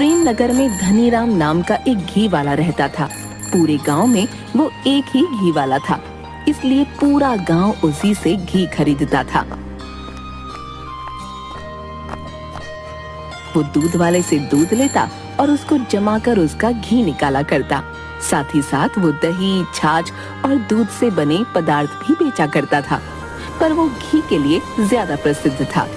प्रेम नगर में धनीराम नाम का एक घी वाला रहता था। पूरे गांव में वो एक ही घी वाला था, इसलिए पूरा गांव उसी से घी खरीदता था। वो दूध वाले से दूध लेता और उसको जमाकर उसका घी निकाला करता। साथ ही साथ वो दही, छाछ और दूध से बने पदार्थ भी बेचा करता था, पर वो घी के लिए ज्यादा प्रसिद्ध था।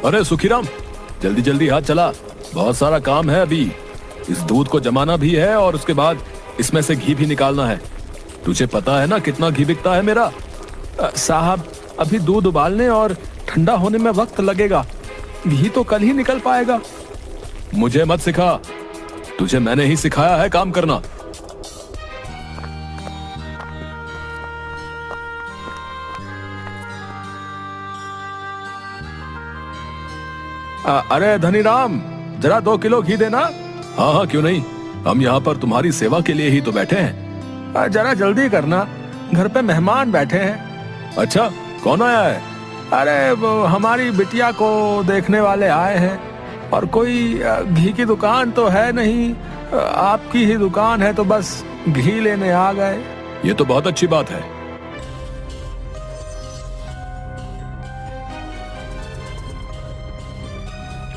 अरे सुखीराम, जल्दी जल्दी हाथ चला, बहुत सारा काम है अभी। इस दूध को जमाना भी है और उसके बाद इसमें से घी भी निकालना है। तुझे पता है ना कितना घी बिकता है मेरा? साहब, अभी दूध उबालने और ठंडा होने में वक्त लगेगा, घी तो कल ही निकल पाएगा। मुझे मत सिखा, तुझे मैंने ही सिखाया है काम करना। अरे धनीराम, जरा 2 किलो घी देना। हाँ हाँ, क्यों नहीं, हम यहाँ पर तुम्हारी सेवा के लिए ही तो बैठे हैं। जरा जल्दी करना, घर पे मेहमान बैठे हैं। अच्छा, कौन आया है? अरे वो हमारी बिटिया को देखने वाले आए हैं, और कोई घी की दुकान तो है नहीं, आपकी ही दुकान है तो बस घी लेने आ गए। ये तो बहुत अच्छी बात है।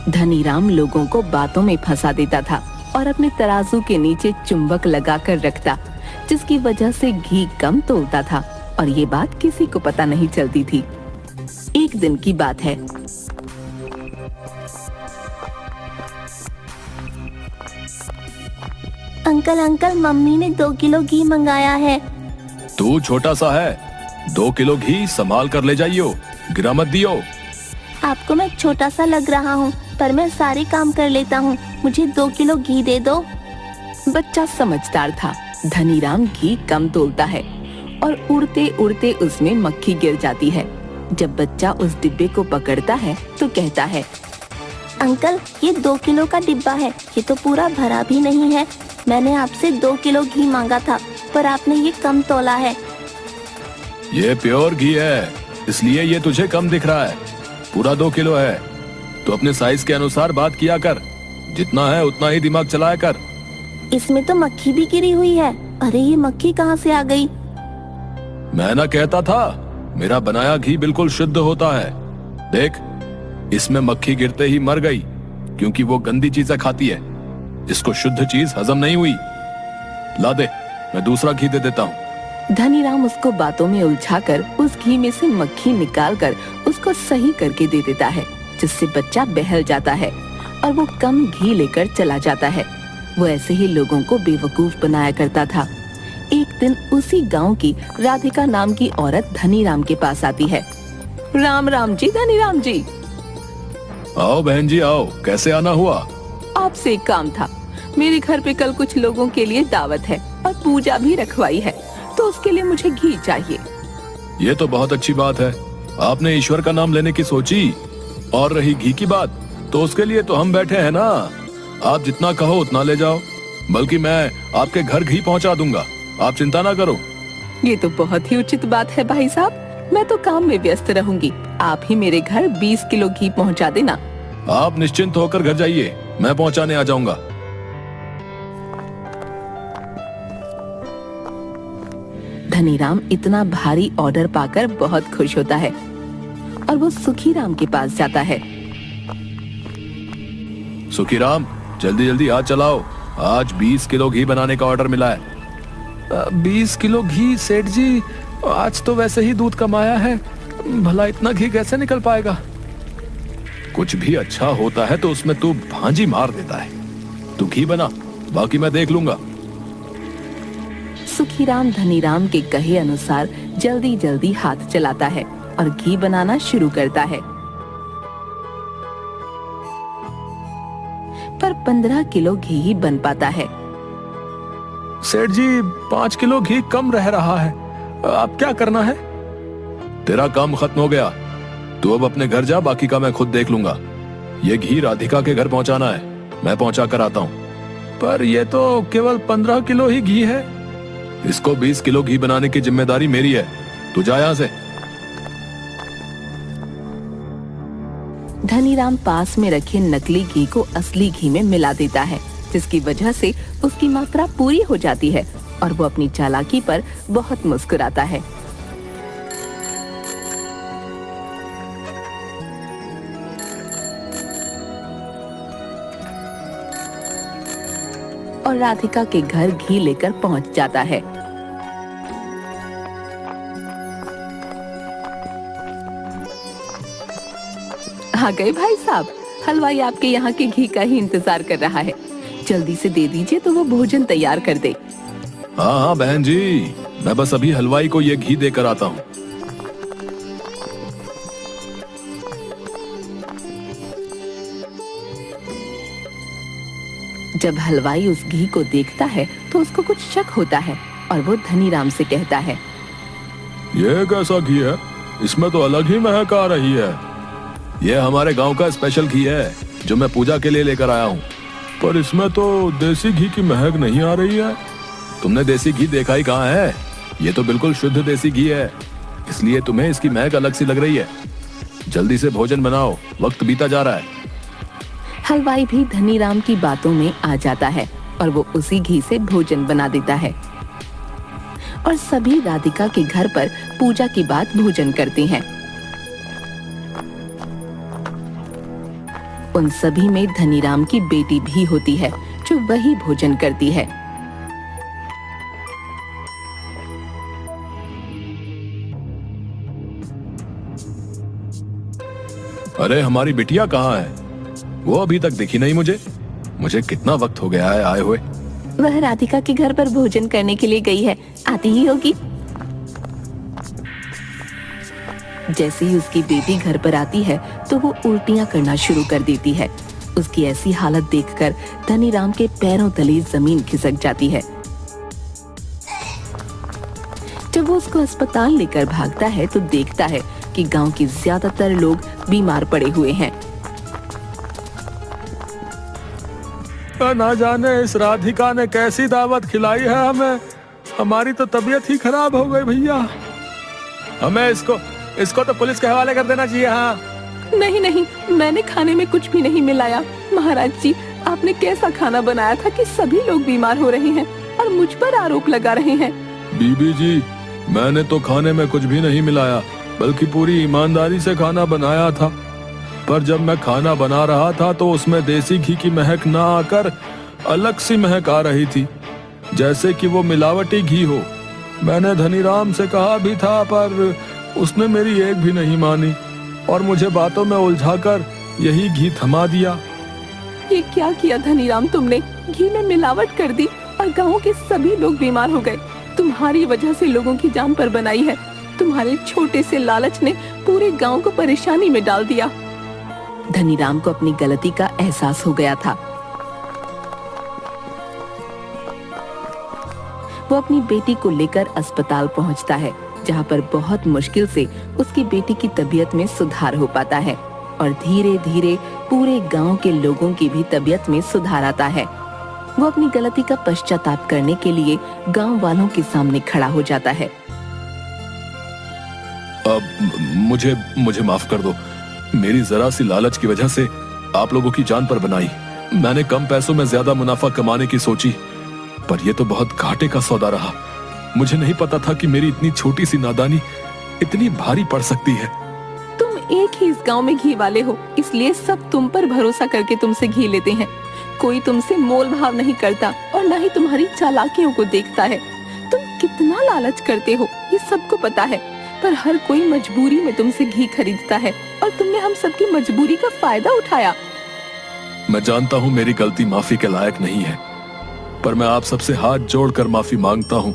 धनीराम लोगों को बातों में फंसा देता था और अपने तराजू के नीचे चुंबक लगाकर रखता, जिसकी वजह से घी कम तोलता था और ये बात किसी को पता नहीं चलती थी। एक दिन की बात है। अंकल अंकल, मम्मी ने 2 किलो घी मंगाया है। तू छोटा सा है, 2 किलो घी संभाल कर ले जाइयो, गिरा मत दियो। आपको मैं छोटा सा लग रहा हूँ, पर मैं सारे काम कर लेता हूँ, मुझे 2 किलो घी दे दो। बच्चा समझदार था। धनीराम घी कम तोलता है और उड़ते उड़ते उसमें मक्खी गिर जाती है। जब बच्चा उस डिब्बे को पकड़ता है तो कहता है, अंकल, ये 2 किलो का डिब्बा है, ये तो पूरा भरा भी नहीं है। मैंने आपसे 2 किलो घी मांगा था, पर आपने ये कम तोला है। ये प्योर घी है, इसलिए ये तुझे कम दिख रहा है। पूरा 2 किलो है, तो अपने साइज के अनुसार बात किया कर, जितना है उतना ही दिमाग चलाया कर। इसमें तो मक्खी भी गिरी हुई है। अरे ये मक्खी कहाँ से आ गई? मैं ना कहता था, मेरा बनाया घी बिल्कुल शुद्ध होता है। देख, इसमें मक्खी गिरते ही मर गई, क्योंकि वो गंदी चीजें खाती है। इसको शुद्ध चीज हजम नहीं हुई। ला दे, मैं दूसरा घी दे देता हूँ। धनीराम उसको बातों में उलझाकर उस घी में से मक्खी निकालकर उसको सही करके दे देता है, जिससे बच्चा बहल जाता है और वो कम घी लेकर चला जाता है। वो ऐसे ही लोगों को बेवकूफ बनाया करता था। एक दिन उसी गांव की राधिका नाम की औरत धनीराम के पास आती है। राम राम जी धनीराम जी। आओ बहन जी आओ, कैसे आना हुआ? आपसे एक काम था। मेरे घर पे कल कुछ लोगों के लिए दावत है और पूजा भी रखवाई है, तो उसके लिए मुझे घी चाहिए। ये तो बहुत अच्छी बात है, आपने ईश्वर का नाम लेने की सोची। और रही घी की बात, तो उसके लिए तो हम बैठे हैं ना। आप जितना कहो उतना ले जाओ, बल्कि मैं आपके घर घी पहुंचा दूंगा, आप चिंता ना करो। ये तो बहुत ही उचित बात है भाई साहब, मैं तो काम में व्यस्त रहूंगी। आप ही मेरे घर 20 किलो घी पहुंचा देना। आप निश्चिंत होकर घर जाइए, मैं पहुंचाने आ जाऊंगा। धनीराम इतना भारी ऑर्डर पाकर बहुत खुश होता है और वो सुखीराम के पास जाता है। सुखीराम, जल्दी जल्दी हाथ चलाओ, आज 20 किलो घी बनाने का ऑर्डर मिला है। 20 किलो घी सेठ जी, आज तो वैसे ही दूध कमाया है, भला इतना घी कैसे निकल पाएगा? कुछ भी अच्छा होता है तो उसमें तू भांजी मार देता है। तू घी बना, बाकी मैं देख लूंगा। सुखीराम धनीराम के कहे अनुसार जल्दी जल्दी हाथ चलाता है और घी बनाना शुरू करता है। पर 15 किलो घी ही बन पाता है। सेठ जी, 5 किलो घी कम रह रहा है, अब क्या करना है? तेरा काम खत्म हो गया, तू अब अपने घर जा, बाकी का मैं खुद देख लूंगा। ये घी राधिका के घर पहुंचाना है। मैं पहुंचा कर आता हूँ। पर ये तो केवल 15 किलो ही घी है। इसको 20 किलो घी बनाने की जिम्मेदारी मेरी है। तू जा यहाँ से। धनीराम पास में रखे नकली घी को असली घी में मिला देता है, जिसकी वजह से उसकी मात्रा पूरी हो जाती है और वो अपनी चालाकी पर बहुत मुस्कुराता है। और राधिका के घर घी लेकर पहुंच जाता है। आ गए भाई साहब, हलवाई आपके यहाँ के घी का ही इंतजार कर रहा है। जल्दी से दे दीजिए तो वो भोजन तैयार कर दे। हाँ हाँ बहन जी, मैं बस अभी हलवाई को ये घी देकर आता हूँ। जब हलवाई उस घी को देखता है तो उसको कुछ शक होता है और वो धनीराम से कहता है, ये कैसा घी है? इसमें तो अलग ही महक आ रही है। ये हमारे गांव का स्पेशल घी है जो मैं पूजा के लिए लेकर आया हूँ। पर इसमें तो देसी घी की महक नहीं आ रही है। तुमने देसी घी देखा ही कहाँ है? ये तो बिल्कुल शुद्ध देसी घी है, इसलिए तुम्हें इसकी महक अलग सी लग रही है। जल्दी से भोजन बनाओ, वक्त बीता जा रहा है। हलवाई भी धनीराम की बातों में आ जाता है और वो उसी घी से भोजन बना देता है और सभी राधिका के घर पर पूजा के बाद भोजन करते हैं। उन सभी में धनीराम की बेटी भी होती है जो वही भोजन करती है। अरे हमारी बिटिया कहाँ है? वो अभी तक दिखी नहीं मुझे। मुझे कितना वक्त हो गया है आए हुए। वह राधिका के घर पर भोजन करने के लिए गई है, आती ही होगी। जैसे ही उसकी बेटी घर पर आती है तो वो उल्टियां करना शुरू कर देती है। उसकी ऐसी हालत देखकर धनीराम के पैरों तले जमीन खिसक जाती है। जब वो उसको अस्पताल लेकर भागता है तो देखता है कि गांव के ज्यादातर लोग बीमार पड़े हुए हैं। ना जाने इस राधिका ने कैसी दावत खिलाई है हमें। हमारी तो तबीयत ही खराब हो गई भैया। हमें इसको तो पुलिस के हवाले कर देना चाहिए। हाँ नहीं नहीं, मैंने खाने में कुछ भी नहीं मिलाया। महाराज जी, आपने कैसा खाना बनाया था कि सभी लोग बीमार हो रहे हैं और मुझ पर आरोप लगा रहे हैं। बीबी जी, मैंने तो खाने में कुछ भी नहीं मिलाया, बल्कि पूरी ईमानदारी से खाना बनाया था। पर जब मैं खाना बना रहा था तो उसमें देसी घी की महक ना आकर अलग सी महक आ रही थी, जैसे कि वो मिलावटी घी हो। मैंने धनीराम से कहा भी था, पर उसने मेरी एक भी नहीं मानी और मुझे बातों में उलझाकर यही घी थमा दिया। ये क्या किया धनीराम तुमने? घी में मिलावट कर दी और गांव के सभी लोग बीमार हो गए। तुम्हारी वजह से लोगों की जान पर बनाई है। तुम्हारे छोटे से लालच ने पूरे गांव को परेशानी में डाल दिया। धनीराम को अपनी गलती का एहसास हो गया था। वो अपनी बेटी को लेकर अस्पताल पहुंचता है, जहां पर बहुत मुश्किल से उसकी बेटी की तबीयत में सुधार हो पाता है और धीरे धीरे पूरे गांव के लोगों की भी तबीयत में सुधार आता है। वो अपनी गलती का पश्चाताप करने के लिए गांव वालों के सामने खड़ा हो जाता है। मुझे माफ कर दो। मेरी जरा सी लालच की वजह से आप लोगों की जान पर बनाई। मैंने कम पैसों में ज्यादा मुनाफा कमाने की सोची, पर यह तो बहुत घाटे का सौदा रहा। मुझे नहीं पता था कि मेरी इतनी छोटी सी नादानी इतनी भारी पड़ सकती है। तुम एक ही इस गांव में घी वाले हो, इसलिए सब तुम पर भरोसा करके तुमसे घी लेते हैं। कोई तुमसे मोल भाव नहीं करता और न ही तुम्हारी चालाकियों को देखता है। तुम कितना लालच करते हो ये सबको पता है, पर हर कोई मजबूरी में तुमसे घी खरीदता है और तुमने हम सबकी मजबूरी का फायदा उठाया। मैं जानता हूँ मेरी गलती माफी के लायक नहीं है, पर मैं आप सबसे हाथ जोड़कर माफी मांगता हूँ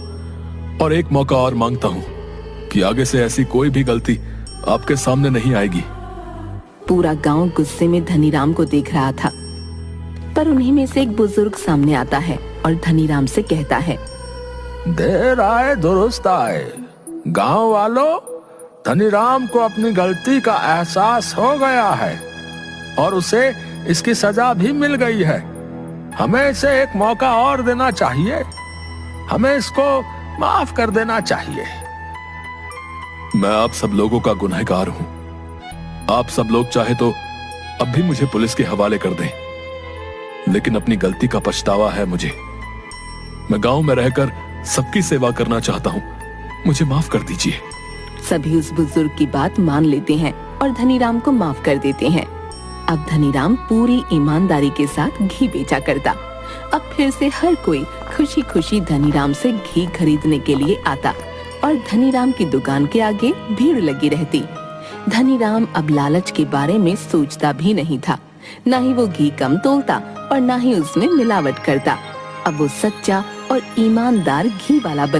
और एक मौका और मांगता हूँ कि आगे से ऐसी कोई भी गलती आपके सामने नहीं आएगी। पूरा गांव गुस्से में धनीराम को देख रहा था, पर उन्हीं में से एक बुजुर्ग सामने आता है और धनीराम से कहता है, देर आए दुरुस्त आए। गांव वालों, धनीराम को अपनी गलती का एहसास हो गया है और उसे इसकी सजा भी मिल गई है। हमें इसे एक मौका और देना चाहिए। हमें इसको माफ कर देना चाहिए। मैं आप सब लोगों का गुनहगार हूं। आप सब लोग चाहे तो अब भी मुझे पुलिस के हवाले कर दें, लेकिन अपनी गलती का पछतावा है मुझे। मैं गांव में रहकर सबकी सेवा करना चाहता हूं। मुझे माफ कर दीजिए। सभी उस बुजुर्ग की बात मान लेते हैं और धनीराम को माफ कर देते हैं। अब धनीराम पूरी ईमानदारी के साथ घी बेचा करता। अब फिर से हर कोई खुशी खुशी धनीराम से घी खरीदने के लिए आता और धनीराम की दुकान के आगे भीड़ लगी रहती। धनीराम अब लालच के बारे में सोचता भी नहीं था। न ही वो घी कम तोलता और न ही उसमें मिलावट करता। अब वो सच्चा और ईमानदार घी वाला बन